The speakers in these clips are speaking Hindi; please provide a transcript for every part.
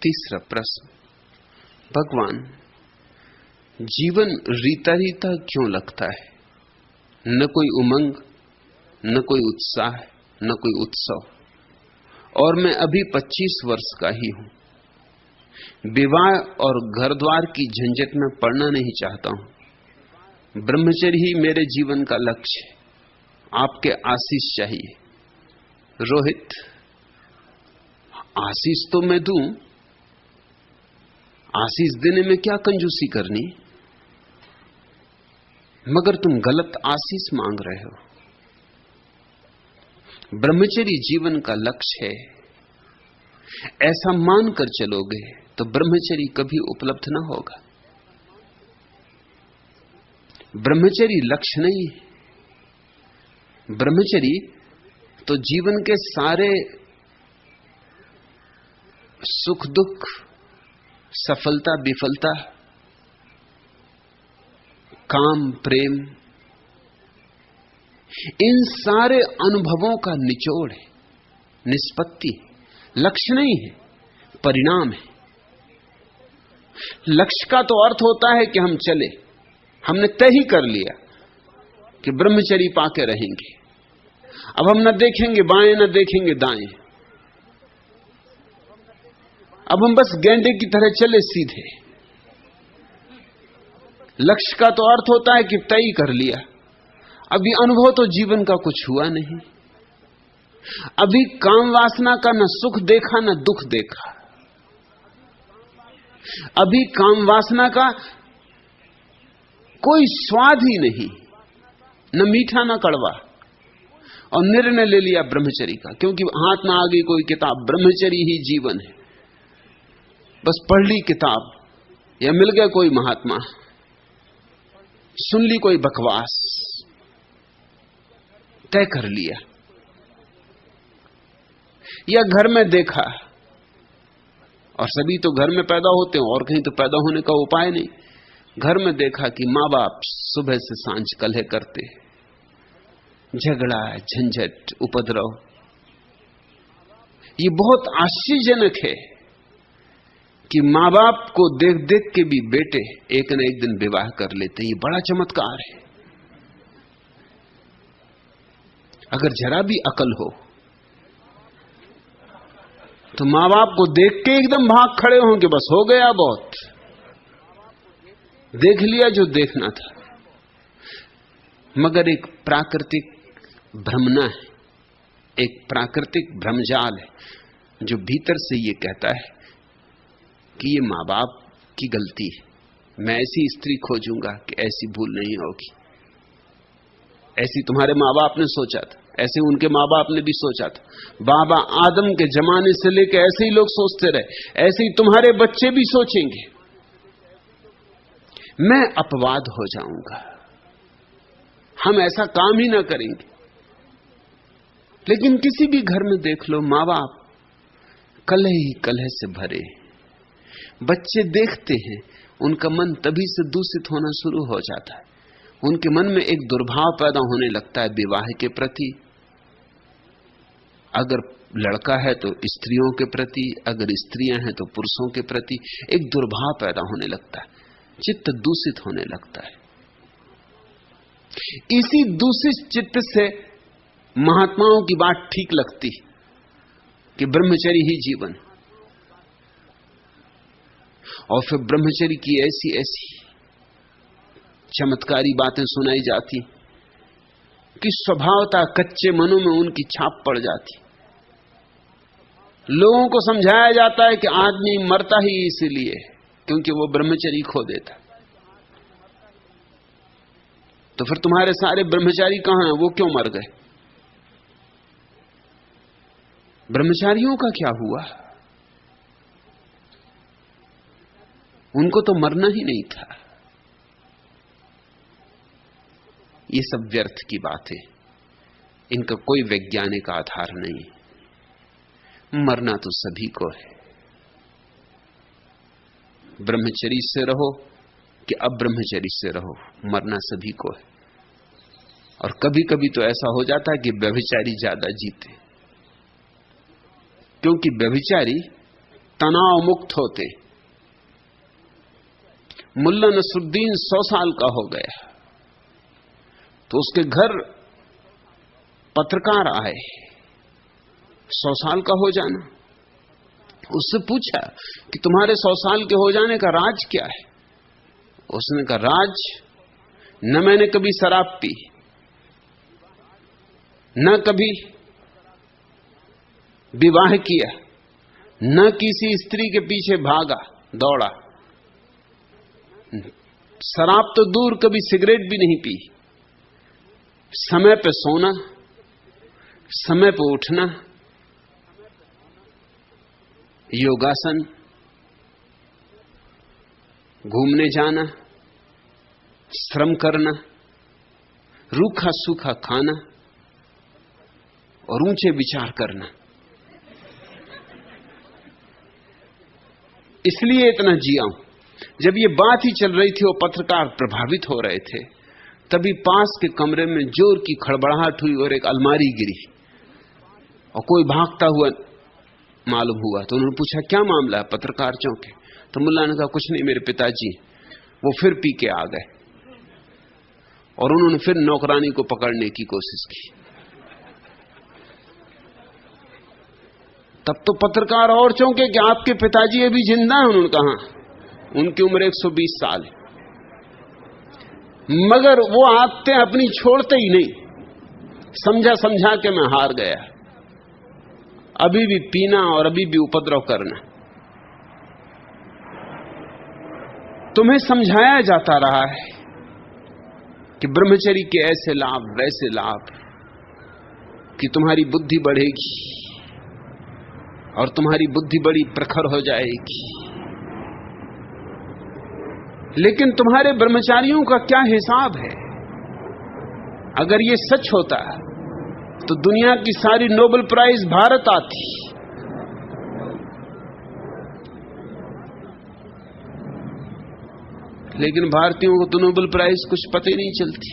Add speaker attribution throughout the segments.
Speaker 1: तीसरा प्रश्न, भगवान, जीवन रीता रीता क्यों लगता है? न कोई उमंग, न कोई उत्साह, न कोई उत्सव, और मैं अभी 25 वर्ष का ही हूं। विवाह और घर द्वार की झंझट में पड़ना नहीं चाहता हूं। ब्रह्मचर्य ही मेरे जीवन का लक्ष्य है। आपके आशीष चाहिए। रोहित, आशीष तो मैं दूं, आशीष देने में क्या कंजूसी करनी, मगर तुम गलत आशीष मांग रहे हो। ब्रह्मचर्य जीवन का लक्ष्य है, ऐसा मानकर चलोगे तो ब्रह्मचर्य कभी उपलब्ध ना होगा। ब्रह्मचर्य लक्ष्य नहीं है। ब्रह्मचर्य तो जीवन के सारे सुख दुख, सफलता विफलता, काम प्रेम, इन सारे अनुभवों का निचोड़ है, निष्पत्ति है। लक्ष्य नहीं है, परिणाम है। लक्ष्य का तो अर्थ होता है कि हम चले, हमने तय ही कर लिया कि ब्रह्मचर्य पाके रहेंगे। अब हम न देखेंगे बाएं, न देखेंगे दाएं। अब हम बस गेंडे की तरह चले सीधे। लक्ष्य का तो अर्थ होता है कि तय कर लिया। अभी अनुभव तो जीवन का कुछ हुआ नहीं। अभी काम वासना का न सुख देखा न दुख देखा। अभी काम वासना का कोई स्वाद ही नहीं, न मीठा न कड़वा। और निर्णय ले लिया ब्रह्मचर्य का, क्योंकि हाथ में आ गई कोई किताब, ब्रह्मचर्य ही जीवन है। बस पढ़ ली किताब, या मिल गया कोई महात्मा, सुन ली कोई बकवास, तय कर लिया। या घर में देखा, और सभी तो घर में पैदा होते हैं और कहीं तो पैदा होने का उपाय नहीं। घर में देखा कि मां बाप सुबह से सांझ कलह करते, झगड़ा, झंझट, उपद्रव। ये बहुत आश्चर्यजनक है कि मां बाप को देख देख के भी बेटे एक न एक दिन विवाह कर लेते। ये बड़ा चमत्कार है। अगर जरा भी अकल हो तो मां बाप को देख के एकदम भाग खड़े हों कि बस हो गया, बहुत देख लिया जो देखना था। मगर एक प्राकृतिक भ्रमना है, एक प्राकृतिक भ्रमजाल है जो भीतर से ये कहता है कि ये मां बाप की गलती है। मैं ऐसी स्त्री खोजूंगा कि ऐसी भूल नहीं होगी। ऐसी तुम्हारे मां बाप ने सोचा था, ऐसे उनके मां बाप ने भी सोचा था। बाबा आदम के जमाने से लेकर ऐसे ही लोग सोचते रहे, ऐसे ही तुम्हारे बच्चे भी सोचेंगे। मैं अपवाद हो जाऊंगा, हम ऐसा काम ही ना करेंगे। लेकिन किसी भी घर में देख लो, मां बाप कलह ही कलह से भरे। बच्चे देखते हैं, उनका मन तभी से दूषित होना शुरू हो जाता है। उनके मन में एक दुर्भाव पैदा होने लगता है विवाह के प्रति। अगर लड़का है तो स्त्रियों के प्रति, अगर स्त्रियां हैं तो पुरुषों के प्रति एक दुर्भाव पैदा होने लगता है। चित्त दूषित होने लगता है। इसी दूषित चित्त से महात्माओं की बात ठीक लगती कि ब्रह्मचर्य ही जीवन। और फिर ब्रह्मचर्य की ऐसी ऐसी चमत्कारी बातें सुनाई जाती कि स्वभावतः कच्चे मनों में उनकी छाप पड़ जाती। लोगों को समझाया जाता है कि आदमी मरता ही इसीलिए क्योंकि वो ब्रह्मचर्य खो देता। तो फिर तुम्हारे सारे ब्रह्मचारी कहां हैं? वो क्यों मर गए? ब्रह्मचारियों का क्या हुआ? उनको तो मरना ही नहीं था। ये सब व्यर्थ की बात है, इनका कोई वैज्ञानिक आधार नहीं। मरना तो सभी को है। ब्रह्मचर्य से रहो कि अब्रह्मचर्य से रहो, मरना सभी को है। और कभी कभी तो ऐसा हो जाता है कि व्यभिचारी ज्यादा जीते, क्योंकि व्यभिचारी तनाव मुक्त होते। मुल्ला नसरुद्दीन 100 साल का हो गया तो उसके घर पत्रकार आए। 100 साल का हो जाना, उससे पूछा कि तुम्हारे 100 साल के हो जाने का राज क्या है? उसने कहा, राज न मैंने कभी शराब पी, न कभी विवाह किया, न किसी स्त्री के पीछे भागा दौड़ा, शराब तो दूर, कभी सिगरेट भी नहीं पी, समय पे सोना, समय पे उठना, योगासन, घूमने जाना, श्रम करना, रूखा सूखा खाना और ऊंचे विचार करना। इसलिए इतना जिया हूं। जब ये बात ही चल रही थी और पत्रकार प्रभावित हो रहे थे, तभी पास के कमरे में जोर की खड़बड़ाहट हुई और एक अलमारी गिरी और कोई भागता हुआ मालूम हुआ। तो उन्होंने पूछा, क्या मामला है? पत्रकार चौंके। तो मुल्ला ने कहा, कुछ नहीं, मेरे पिताजी वो फिर पी के आ गए। और उन्होंने फिर नौकरानी को पकड़ने की कोशिश की। तब तो पत्रकार और चौंके कि आपके पिताजी अभी जिंदा हैं? उन्होंने कहा, उनकी उम्र 120 साल है, मगर वो आदतें अपनी छोड़ते ही नहीं। समझा समझा के मैं हार गया, अभी भी पीना और अभी भी उपद्रव करना। तुम्हें समझाया जाता रहा है कि ब्रह्मचर्य के ऐसे लाभ, वैसे लाभ, कि तुम्हारी बुद्धि बढ़ेगी और तुम्हारी बुद्धि बड़ी प्रखर हो जाएगी। लेकिन तुम्हारे ब्रह्मचारियों का क्या हिसाब है? अगर ये सच होता तो दुनिया की सारी नोबेल प्राइज भारत आती। लेकिन भारतीयों को तो नोबेल प्राइज कुछ पता ही नहीं चलती।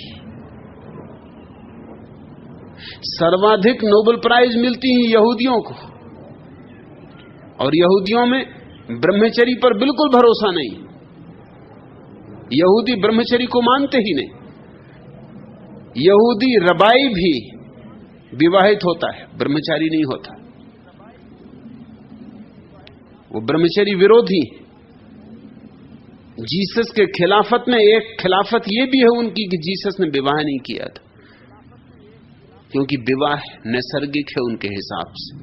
Speaker 1: सर्वाधिक नोबेल प्राइज मिलती है यहूदियों को, और यहूदियों में ब्रह्मचर्य पर बिल्कुल भरोसा नहीं। यहूदी ब्रह्मचर्य को मानते ही नहीं। यहूदी रबाई भी विवाहित होता है, ब्रह्मचारी नहीं होता। वो ब्रह्मचर्य विरोधी। जीसस के खिलाफत में एक खिलाफत ये भी है उनकी कि जीसस ने विवाह नहीं किया था, क्योंकि विवाह नैसर्गिक है उनके हिसाब से।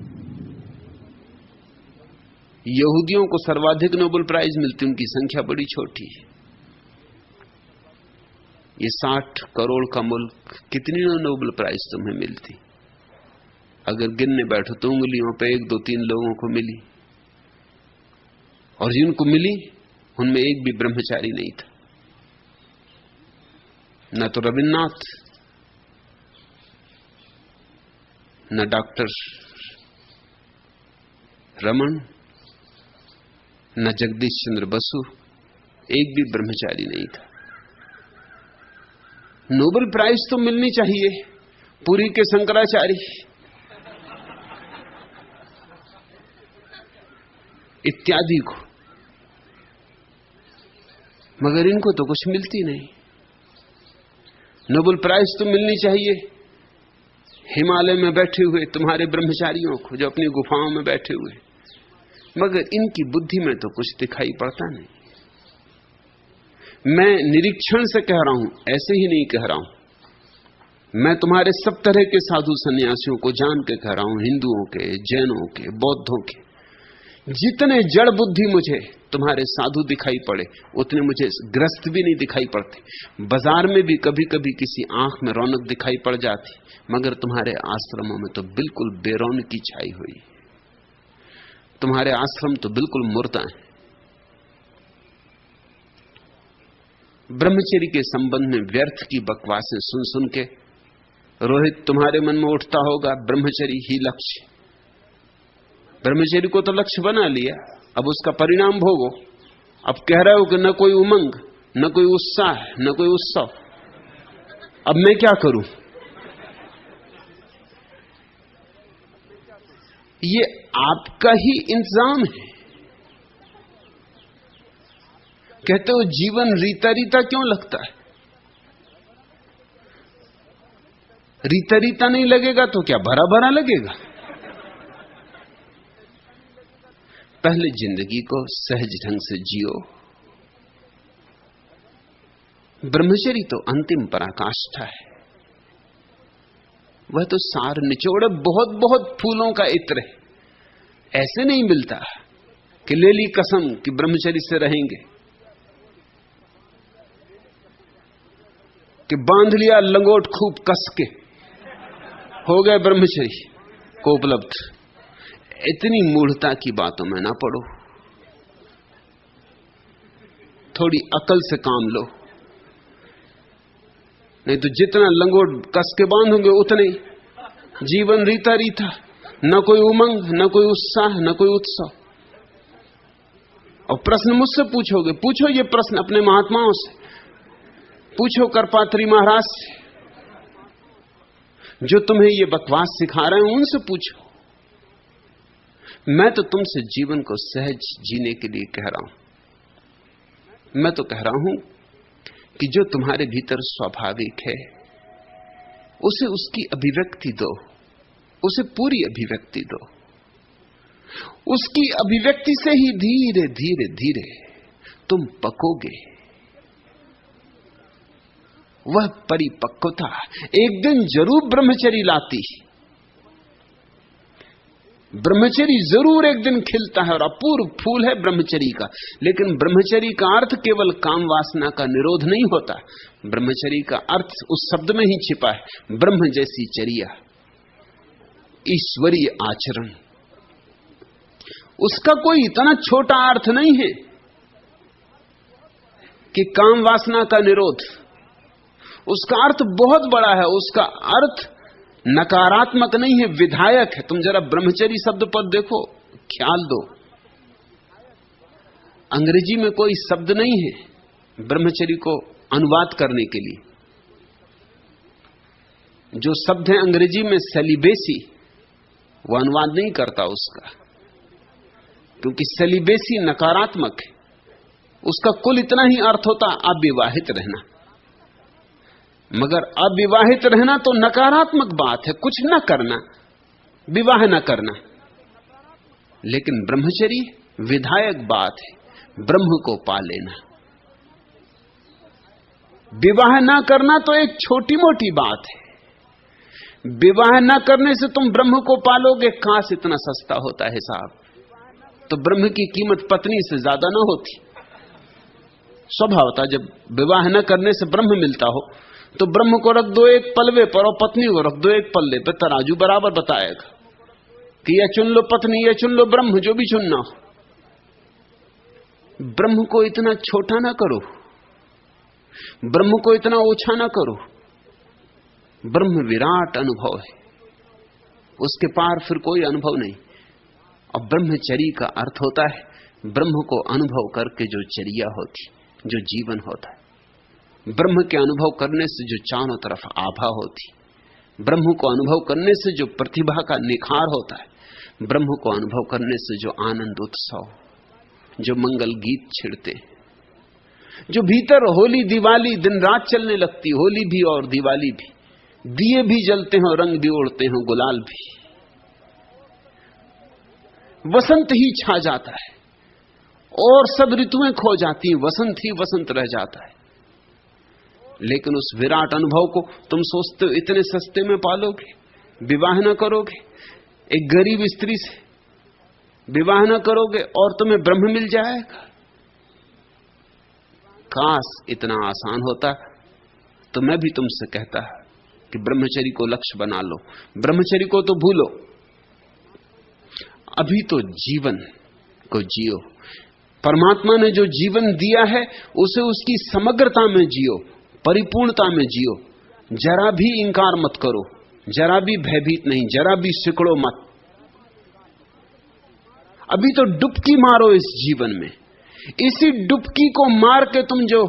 Speaker 1: यहूदियों को सर्वाधिक नोबेल प्राइज मिलती, उनकी संख्या बड़ी छोटी है। ये 60 करोड़ का मुल्क, कितनी नोबेल प्राइज तुम्हें मिलती? अगर गिनने बैठो तो उंगलियों पे 1, 2, 3 लोगों को मिली, और जिनको मिली उनमें एक भी ब्रह्मचारी नहीं था। न तो रविन्द्रनाथ, न डॉक्टर रमन, न जगदीश चंद्र बसु, एक भी ब्रह्मचारी नहीं था। नोबेल प्राइज तो मिलनी चाहिए पुरी के शंकराचार्य इत्यादि को, मगर इनको तो कुछ मिलती नहीं। नोबेल प्राइज तो मिलनी चाहिए हिमालय में बैठे हुए तुम्हारे ब्रह्मचारियों को, जो अपनी गुफाओं में बैठे हुए, मगर इनकी बुद्धि में तो कुछ दिखाई पड़ता नहीं। मैं निरीक्षण से कह रहा हूं, ऐसे ही नहीं कह रहा हूं। मैं तुम्हारे सब तरह के साधु सन्यासियों को जान के कह रहा हूं, हिंदुओं के, जैनों के, बौद्धों के। जितने जड़ बुद्धि मुझे तुम्हारे साधु दिखाई पड़े, उतने मुझे ग्रस्त भी नहीं दिखाई पड़ते। बाजार में भी कभी कभी किसी आंख में रौनक दिखाई पड़ जाती, मगर तुम्हारे आश्रमों में तो बिल्कुल बेरौनकी छाई हुई। तुम्हारे आश्रम तो बिल्कुल मुर्दा हैं। ब्रह्मचर्य के संबंध में व्यर्थ की बकवासें सुन सुन के रोहित तुम्हारे मन में उठता होगा ब्रह्मचर्य ही लक्ष्य। ब्रह्मचर्य को तो लक्ष्य बना लिया, अब उसका परिणाम भोगो। अब कह रहे हो कि न कोई उमंग, न कोई उत्साह, न कोई उत्सव, अब मैं क्या करूं? ये आपका ही इंतजाम है। कहते हो जीवन रीता रीता क्यों लगता है? रीता रीता नहीं लगेगा तो क्या भरा भरा लगेगा? पहले जिंदगी को सहज ढंग से जियो। ब्रह्मचर्य तो अंतिम पराकाष्ठा है, वह तो सार निचोड़, बहुत बहुत फूलों का इत्र है। ऐसे नहीं मिलता कि ले ली कसम कि ब्रह्मचर्य से रहेंगे, कि बांध लिया लंगोट खूब कस के, हो गए ब्रह्मचर्य को उपलब्ध। इतनी मूढ़ता की बातों में ना पड़ो, थोड़ी अकल से काम लो, नहीं तो जितना लंगोट कस के बांधोगे उतने जीवन रीता रीता, न कोई उमंग, न कोई उत्साह, न कोई उत्सव। और प्रश्न मुझसे पूछोगे, पूछो ये प्रश्न अपने महात्माओं से, पूछो करपात्री महाराज से, जो तुम्हें ये बकवास सिखा रहे हैं उनसे पूछो। मैं तो तुमसे जीवन को सहज जीने के लिए कह रहा हूं। मैं तो कह रहा हूं कि जो तुम्हारे भीतर स्वाभाविक है उसे उसकी अभिव्यक्ति दो, उसे पूरी अभिव्यक्ति दो। उसकी अभिव्यक्ति से ही धीरे धीरे धीरे तुम पकोगे। वह परिपक्वता एक दिन जरूर ब्रह्मचर्य लाती। ब्रह्मचर्य जरूर एक दिन खिलता है और अपूर्व फूल है ब्रह्मचर्य का। लेकिन ब्रह्मचर्य का अर्थ केवल काम वासना का निरोध नहीं होता। ब्रह्मचर्य का अर्थ उस शब्द में ही छिपा है, ब्रह्म जैसी चर्या, ईश्वरीय आचरण। उसका कोई इतना छोटा अर्थ नहीं है कि काम वासना का निरोध। उसका अर्थ बहुत बड़ा है। उसका अर्थ नकारात्मक नहीं है, विधायक है। तुम जरा ब्रह्मचर्य शब्द पर देखो, ख्याल दो। अंग्रेजी में कोई शब्द नहीं है ब्रह्मचर्य को अनुवाद करने के लिए। जो शब्द है अंग्रेजी में सेलिबेसी, वो अनुवाद नहीं करता उसका, क्योंकि सेलिबेसी नकारात्मक है। उसका कुल इतना ही अर्थ होता अविवाहित रहना। मगर अविवाहित रहना तो नकारात्मक बात है, कुछ न करना, विवाह न करना। लेकिन ब्रह्मचर्य विधायक बात है, ब्रह्म को पा लेना। विवाह न करना तो एक छोटी मोटी बात है। विवाह न करने से तुम ब्रह्म को पालोगे, काश इतना सस्ता होता है हिसाब, तो ब्रह्म की कीमत पत्नी से ज्यादा ना होती। स्वभावता जब विवाह न करने से ब्रह्म मिलता हो तो ब्रह्म को रख दो एक पलवे पर और पत्नी को रख दो एक पल्ले पर, तराजू बराबर बताएगा कि यह चुन लो पत्नी, यह चुन लो ब्रह्म, जो भी चुनना हो। ब्रह्म को इतना छोटा ना करो, ब्रह्म को इतना ओछा ना करो। ब्रह्म विराट अनुभव है, उसके पार फिर कोई अनुभव नहीं। और ब्रह्मचर्य का अर्थ होता है ब्रह्म को अनुभव करके जो चर्या होती, जो जीवन होता है। ब्रह्म के अनुभव करने से जो चारों तरफ आभा होती, ब्रह्म को अनुभव करने से जो प्रतिभा का निखार होता है, ब्रह्म को अनुभव करने से जो आनंद उत्सव, जो मंगल गीत छिड़ते, जो भीतर होली दिवाली दिन रात चलने लगती, होली भी और दिवाली भी, दिए भी जलते हैं, रंग भी उड़ते हैं, गुलाल भी, वसंत ही छा जाता है और सब ऋतुएं खो जाती हैं, वसंत ही वसंत रह जाता है। लेकिन उस विराट अनुभव को तुम सोचते हो इतने सस्ते में पालोगे, विवाह न करोगे, एक गरीब स्त्री से विवाह न करोगे और तुम्हें ब्रह्म मिल जाएगा। काश इतना आसान होता तो मैं भी तुमसे कहता कि ब्रह्मचर्य को लक्ष्य बना लो, ब्रह्मचर्य को तो भूलो, अभी तो जीवन को जियो। परमात्मा ने जो जीवन दिया है उसे उसकी समग्रता में जियो, परिपूर्णता में जियो। जरा भी इंकार मत करो, जरा भी भयभीत नहीं, जरा भी सिकड़ो मत। अभी तो डुबकी मारो इस जीवन में। इसी डुबकी को मार के तुम जो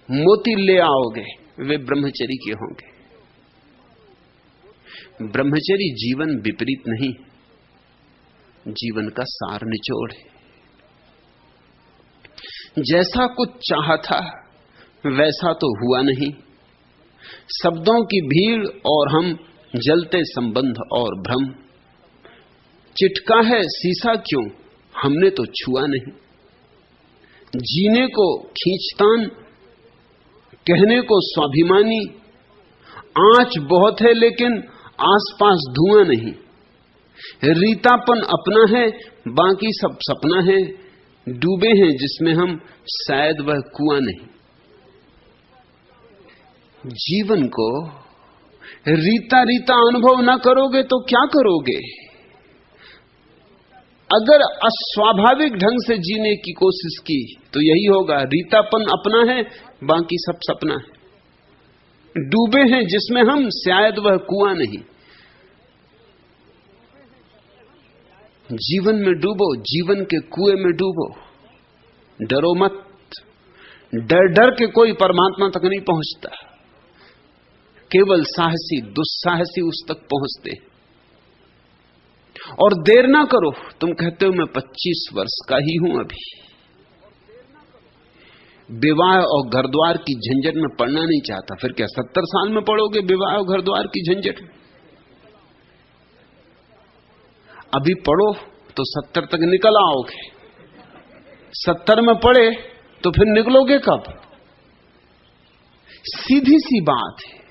Speaker 1: मोती ले आओगे वे ब्रह्मचर्य के होंगे। ब्रह्मचर्य जीवन विपरीत नहीं, जीवन का सार निचोड़ है। जैसा कुछ चाहा था वैसा तो हुआ नहीं। शब्दों की भीड़ और हम जलते संबंध और भ्रम। चिटका है शीशा क्यों हमने तो छुआ नहीं। जीने को खींचतान कहने को स्वाभिमानी। आंच बहुत है लेकिन आसपास धुआं नहीं। रीतापन अपना है बाकी सब सपना है। डूबे हैं जिसमें हम शायद वह कुआं नहीं। जीवन को रीता रीता अनुभव ना करोगे तो क्या करोगे? अगर अस्वाभाविक ढंग से जीने की कोशिश की तो यही होगा। रीतापन अपना है बाकी सब सपना है। डूबे हैं जिसमें हम शायद वह कुआं नहीं। जीवन में डूबो, जीवन के कुएं में डूबो। डरो मत। डर डर के कोई परमात्मा तक नहीं पहुंचता। केवल साहसी दुस्साहसी उस तक पहुंचते। और देर ना करो। तुम कहते हो मैं 25 वर्ष का ही हूं अभी। विवाह और घर द्वार की झंझट में पड़ना नहीं चाहता। फिर क्या 70 साल में पड़ोगे विवाह और घर द्वार की झंझट में? अभी पढ़ो तो 70 तक निकल आओगे। 70 में पढ़े तो फिर निकलोगे कब? सीधी सी बात है।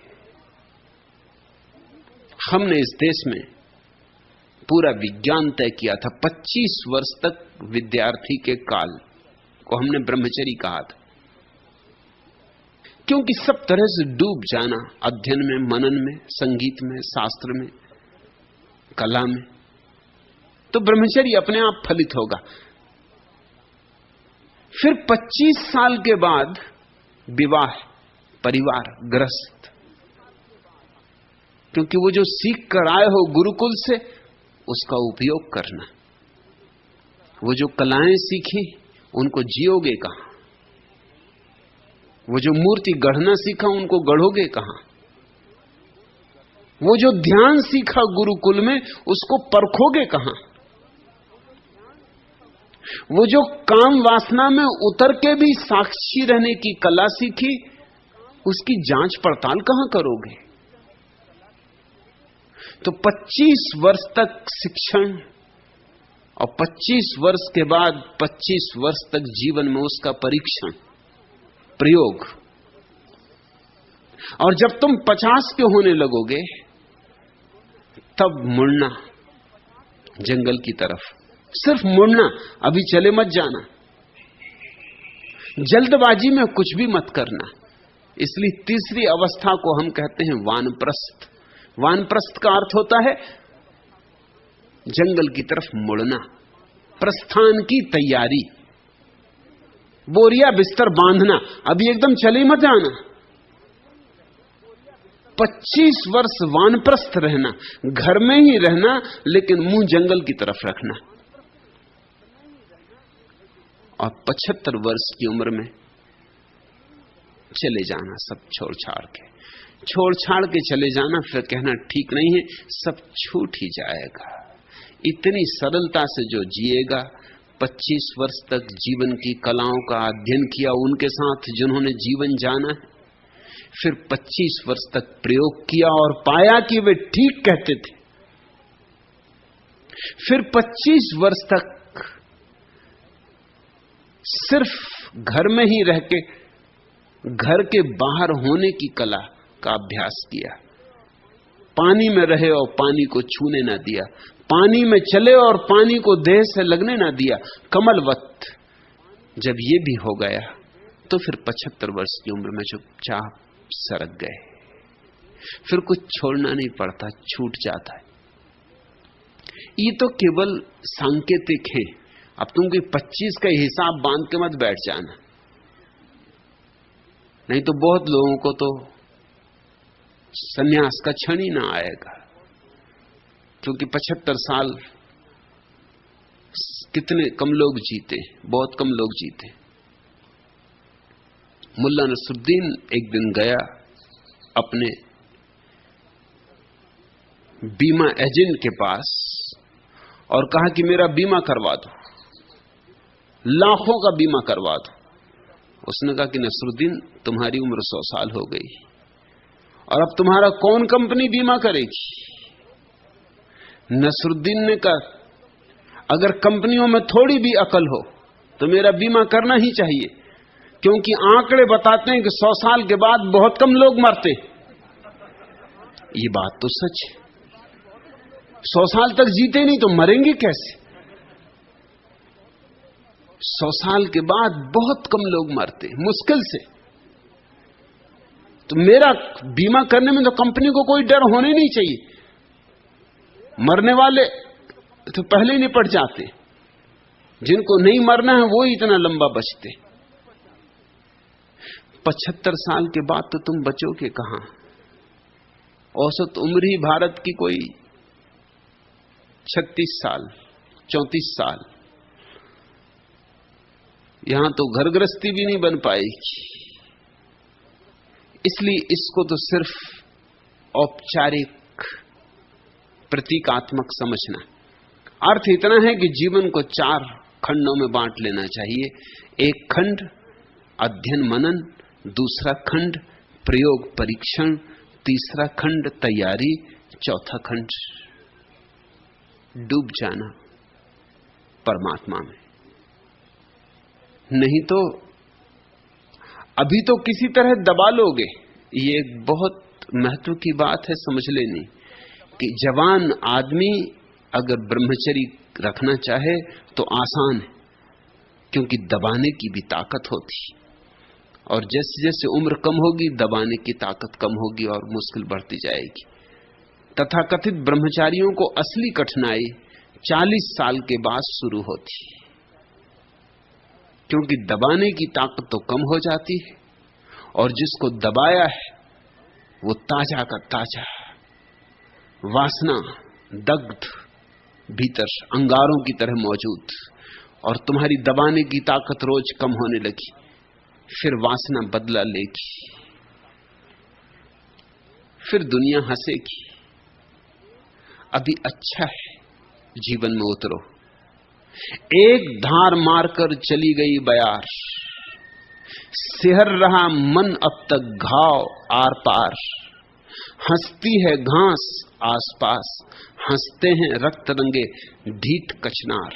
Speaker 1: हमने इस देश में पूरा विज्ञान तय किया था। 25 वर्ष तक विद्यार्थी के काल को हमने ब्रह्मचर्य कहा था, क्योंकि सब तरह से डूब जाना अध्ययन में, मनन में, संगीत में, शास्त्र में, कला में, तो ब्रह्मचर्य अपने आप फलित होगा। फिर 25 साल के बाद विवाह, परिवार, गृहस्थ। क्योंकि वो जो सीख कर आए हो गुरुकुल से उसका उपयोग करना। वो जो कलाएं सीखी उनको जियोगे कहां? वो जो मूर्ति गढ़ना सीखा उनको गढ़ोगे कहां? वो जो ध्यान सीखा गुरुकुल में उसको परखोगे कहां? वो जो काम वासना में उतर के भी साक्षी रहने की कला सीखी उसकी जांच पड़ताल कहां करोगे? तो 25 वर्ष तक शिक्षण और 25 वर्ष के बाद 25 वर्ष तक जीवन में उसका परीक्षण, प्रयोग। और जब तुम 50 के होने लगोगे तब मुड़ना जंगल की तरफ। सिर्फ मुड़ना, अभी चले मत जाना। जल्दबाजी में कुछ भी मत करना। इसलिए तीसरी अवस्था को हम कहते हैं वानप्रस्थ। वानप्रस्थ का अर्थ होता है जंगल की तरफ मुड़ना, प्रस्थान की तैयारी, बोरिया बिस्तर बांधना। अभी एकदम चले मत जाना। 25 वर्ष वानप्रस्थ रहना, घर में ही रहना लेकिन मुंह जंगल की तरफ रखना। और 75 वर्ष की उम्र में चले जाना, सब छोड़ छाड़ के चले जाना। फिर कहना ठीक नहीं है, सब छूट ही जाएगा। इतनी सरलता से जो जिएगा, 25 वर्ष तक जीवन की कलाओं का अध्ययन किया उनके साथ जिन्होंने जीवन जाना है, फिर 25 वर्ष तक प्रयोग किया और पाया कि वे ठीक कहते थे। फिर 25 वर्ष तक सिर्फ घर में ही रह के घर के बाहर होने की कला का अभ्यास किया। पानी में रहे और पानी को छूने ना दिया, पानी में चले और पानी को देह से लगने ना दिया, कमलवत। जब ये भी हो गया तो फिर 75 वर्ष की उम्र में चुपचाप सरक गए। फिर कुछ छोड़ना नहीं पड़ता, छूट जाता है। ये तो केवल सांकेतिक है। अब तुम कोई 25 का हिसाब बांध के मत बैठ जाना, नहीं तो बहुत लोगों को तो सन्यास का क्षण ही ना आएगा। क्योंकि 75 साल कितने कम लोग जीते, बहुत कम लोग जीते। मुल्ला नसरुद्दीन एक दिन गया अपने बीमा एजेंट के पास और कहा कि मेरा बीमा करवा दो, लाखों का बीमा करवा दो। उसने कहा कि नसरुद्दीन, तुम्हारी उम्र 100 साल हो गई और अब तुम्हारा कौन कंपनी बीमा करेगी? नसरुद्दीन ने कहा, अगर कंपनियों में थोड़ी भी अकल हो तो मेरा बीमा करना ही चाहिए, क्योंकि आंकड़े बताते हैं कि 100 साल के बाद बहुत कम लोग मरते। ये बात तो सच है। 100 साल तक जीते नहीं तो मरेंगे कैसे? 100 साल के बाद बहुत कम लोग मरते, मुश्किल से। तो मेरा बीमा करने में तो कंपनी को कोई डर होने नहीं चाहिए। मरने वाले तो पहले ही निपट जाते, जिनको नहीं मरना है वो ही इतना लंबा बचते। 75 साल के बाद तो तुम बचोगे कहां? औसत उम्र ही भारत की कोई 36 साल 34 साल। यहां तो घर गृहस्थी भी नहीं बन पाएगी। इसलिए इसको तो सिर्फ औपचारिक प्रतीकात्मक समझना। अर्थ इतना है कि जीवन को 4 खंडों में बांट लेना चाहिए। एक खंड अध्ययन मनन, दूसरा खंड प्रयोग परीक्षण, तीसरा खंड तैयारी, चौथा खंड डूब जाना परमात्मा में। नहीं तो अभी तो किसी तरह दबा लोगे। ये एक बहुत महत्व की बात है समझ लेनी कि जवान आदमी अगर ब्रह्मचर्य रखना चाहे तो आसान है, क्योंकि दबाने की भी ताकत होती, और जैसे जैसे उम्र कम होगी दबाने की ताकत कम होगी और मुश्किल बढ़ती जाएगी। तथाकथित ब्रह्मचारियों को असली कठिनाई 40 साल के बाद शुरू होती, क्योंकि दबाने की ताकत तो कम हो जाती है और जिसको दबाया है वो ताजा का ताजा वासना दग्ध भीतर अंगारों की तरह मौजूद, और तुम्हारी दबाने की ताकत रोज कम होने लगी, फिर वासना बदला लेगी, फिर दुनिया हंसेगी। अभी अच्छा है, जीवन में उतरो। एक धार मारकर चली गई बयार, सिहर रहा मन अब तक घाव आर पार। हंसती है घास आसपास, हंसते हैं रक्त रंगे ढीठ कचनार।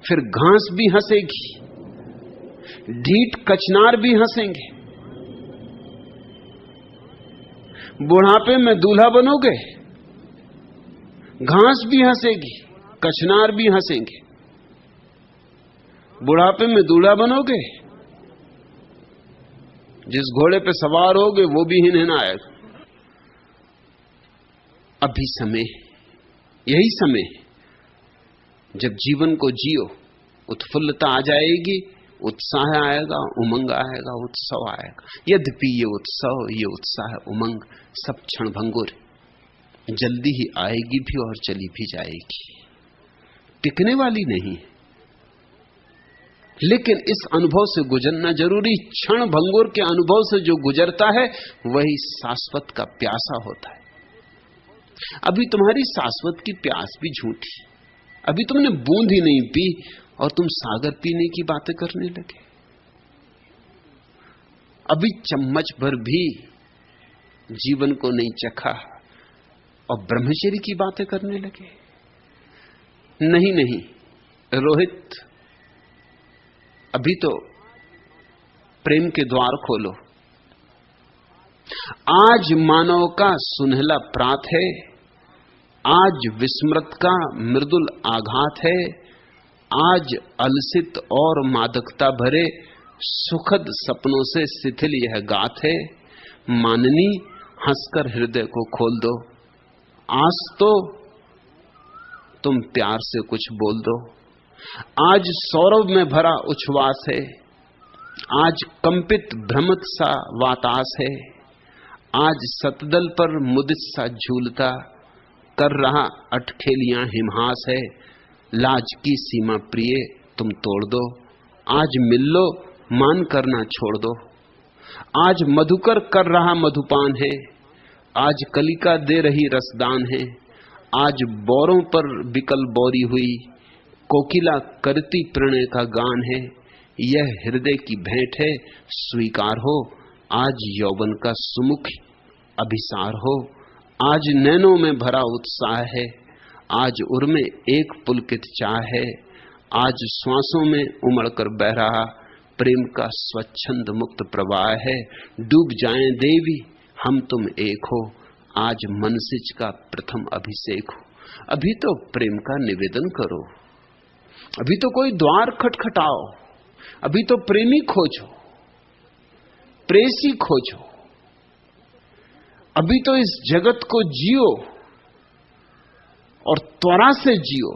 Speaker 1: फिर घास भी हंसेगी, ढीठ कचनार भी हंसेंगे। बुढ़ापे में दूल्हा बनोगे, घास भी हंसेगी, कचनार भी हंसेंगे। बुढ़ापे में दूल्हा बनोगे, जिस घोड़े पे सवार होगे वो भी हिनहिनाएगा। अभी समय, यही समय जब जीवन को जियो, उत्फुल्लता आ जाएगी, उत्साह आएगा, उमंग आएगा, उत्सव आएगा। यद्यपि ये उत्सव, ये उत्साह, उमंग सब क्षणभंगुर, जल्दी ही आएगी भी और चली भी जाएगी, टिकने वाली नहीं। लेकिन इस अनुभव से गुजरना जरूरी। क्षण भंगुर के अनुभव से जो गुजरता है वही शाश्वत का प्यासा होता है। अभी तुम्हारी शाश्वत की प्यास भी झूठी, अभी तुमने बूंद ही नहीं पी और तुम सागर पीने की बातें करने लगे। अभी चम्मच भर भी जीवन को नहीं चखा और ब्रह्मचर्य की बातें करने लगे। नहीं नहीं रोहित, अभी तो प्रेम के द्वार खोलो। आज मानव का सुनहला प्रात है, आज विस्मृत का मृदुल आघात है, आज अलसित और मादकता भरे सुखद सपनों से शिथिल यह गात है। माननी हंसकर हृदय को खोल दो, आज तो तुम प्यार से कुछ बोल दो। आज सौरभ में भरा उच्छ्वास है, आज कंपित भ्रमत सा वातास है, आज सतदल पर मुदित सा झूलता कर रहा अटखेलियां हिमहास है। लाज की सीमा प्रिय तुम तोड़ दो, आज मिल लो मान करना छोड़ दो। आज मधुकर कर रहा मधुपान है, आज कलिका दे रही रसदान है। आज बोरों पर बिकल बोरी हुई कोकिला करती प्रणय का गान है। यह हृदय की भेंट है, स्वीकार हो। आज यौवन का सुमुख अभिसार हो। आज नैनों में भरा उत्साह है, आज उर में एक पुलकित चाह है। आज श्वासों में उमड़कर बह रहा प्रेम का स्वच्छंद मुक्त प्रवाह है। डूब जाएं देवी, हम तुम एक हो। आज मनसिज का प्रथम अभिषेक हो। अभी तो प्रेम का निवेदन करो, अभी तो कोई द्वार खटखटाओ, अभी तो प्रेमी खोजो, प्रेसी खोजो, अभी तो इस जगत को जियो और त्वरा से जियो।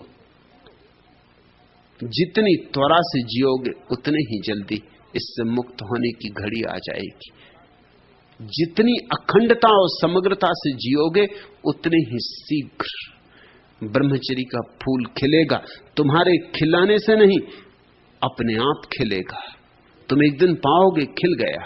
Speaker 1: जितनी त्वरा से जियोगे उतने ही जल्दी इससे मुक्त होने की घड़ी आ जाएगी। जितनी अखंडता और समग्रता से जियोगे उतने ही शीघ्र ब्रह्मचर्य का फूल खिलेगा। तुम्हारे खिलाने से नहीं, अपने आप खिलेगा। तुम एक दिन पाओगे खिल गया।